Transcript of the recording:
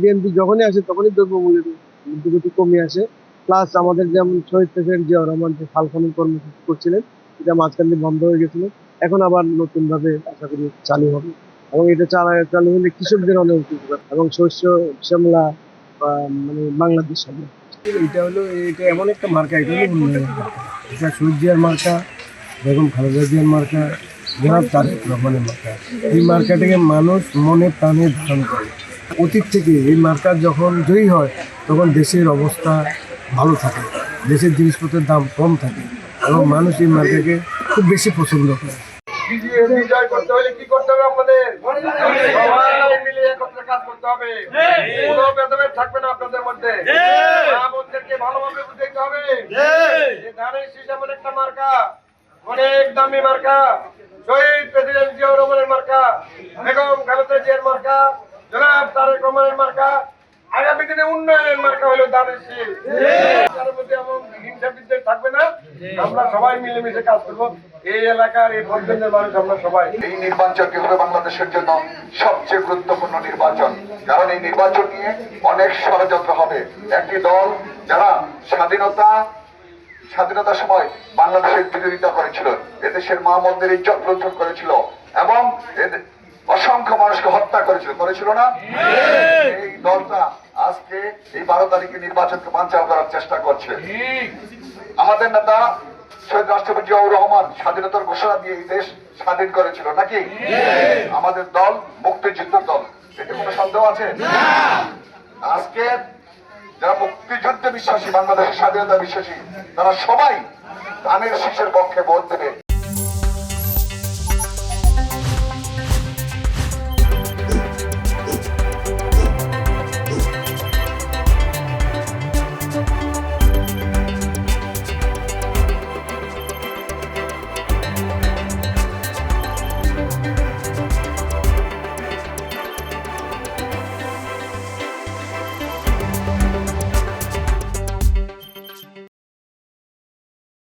BNP যখনই আসে তখনই দ্রব্যমূল্যের ঊর্ধ্বগতি কমে আসে। প্লাস আমাদের যেমন শহীদ প্রেসিডেন্ট জিয়াউর রহমান যে খাল খনন কর্মসূচি করছিলেন, এটা মাঝখান দিয়ে বন্ধ হয়ে গেছিল, এখন আবার নতুন ভাবে আশা করি চালু হবে। এবং এটা চালু হলে কৃষকদের অনেক উপকার এবং শস্য শ্যামলা বা মানে বাংলাদেশ হবে। এটা হলো এটা এমন একটা মার্কা, এটা হলো উন্নয়নের মার্কা। এটা শহীদ জিয়ার মার্কা, বেগম খালেদা জিয়ার মার্কা, জনাব তারেক রহমানের মার্কা। এই মার্কাটাকে মানুষ মনে প্রাণে ধারণ করে। অতীত থেকে এই মার্কা যখন জয়ী হয় তখন দেশের অবস্থা ভালো থাকে, দেশের জিনিসপত্রের দাম কম থাকে এবং মানুষ এই মার্কাকে খুব বেশি পছন্দ করে। বিজয় করতে হলে কি করতে হবে? আপনাদের সবাই মিলে একত্রে কাজ করতে হবে। কোনো ভেদাভেদ থাকবে না আপনাদের মধ্যে। আমাদেরকে ভালোভাবে বুঝাইতে হবে যে ধানের শীষ এমন একটা মার্কা, অনেক দামি মার্কা, শহীদ প্রেসিডেন্ট জিয়াউর রহমানের মার্কা, বেগম খালেদা জিয়ার মার্কা, জনাব তারেক রহমানের মার্কা, আগামী দিনে উন্নয়নের মার্কা হলো ধানের শীষ। তার মধ্যে এমন হিংসা বিদ্বেষ থাকবে না। আমরা সবাই মিলেমিশে কাজ করবো। এই এলাকার এই পঞ্চায়েতের মানুষ আমরা সবাই। এই নির্বাচনটি হলো বাংলাদেশের জন্য সবচেয়ে গুরুত্বপূর্ণ নির্বাচন, কারণ এই নির্বাচন নিয়ে অনেক ষড়যন্ত্র হবে। একটি দল যারা স্বাধীনতার সময় বাংলাদেশের বিরোধিতা করেছিল, এদেশের মা মন্দির ইজ্জত লুণ্ঠন করেছিল এবং অসংখ্য মানুষকে হত্যা করেছিল না? এই দলটা আজকে এই 12 তারিখে নির্বাচনকে বানচাল করার চেষ্টা করছে। আমাদের নেতা শহীদ রাষ্ট্রপতি জিয়াউর রহমান স্বাধীনতার ঘোষণা দিয়ে এই দেশ স্বাধীন করেছিল নাকি? আমাদের দল মুক্তিযুদ্ধের দল, এতে কোনো সন্দেহ আছে? আজকে যারা মুক্তিযুদ্ধে বিশ্বাসী, বাংলাদেশের স্বাধীনতা বিশ্বাসী, তারা সবাই ধানের শীষের পক্ষে ভোট দেবে।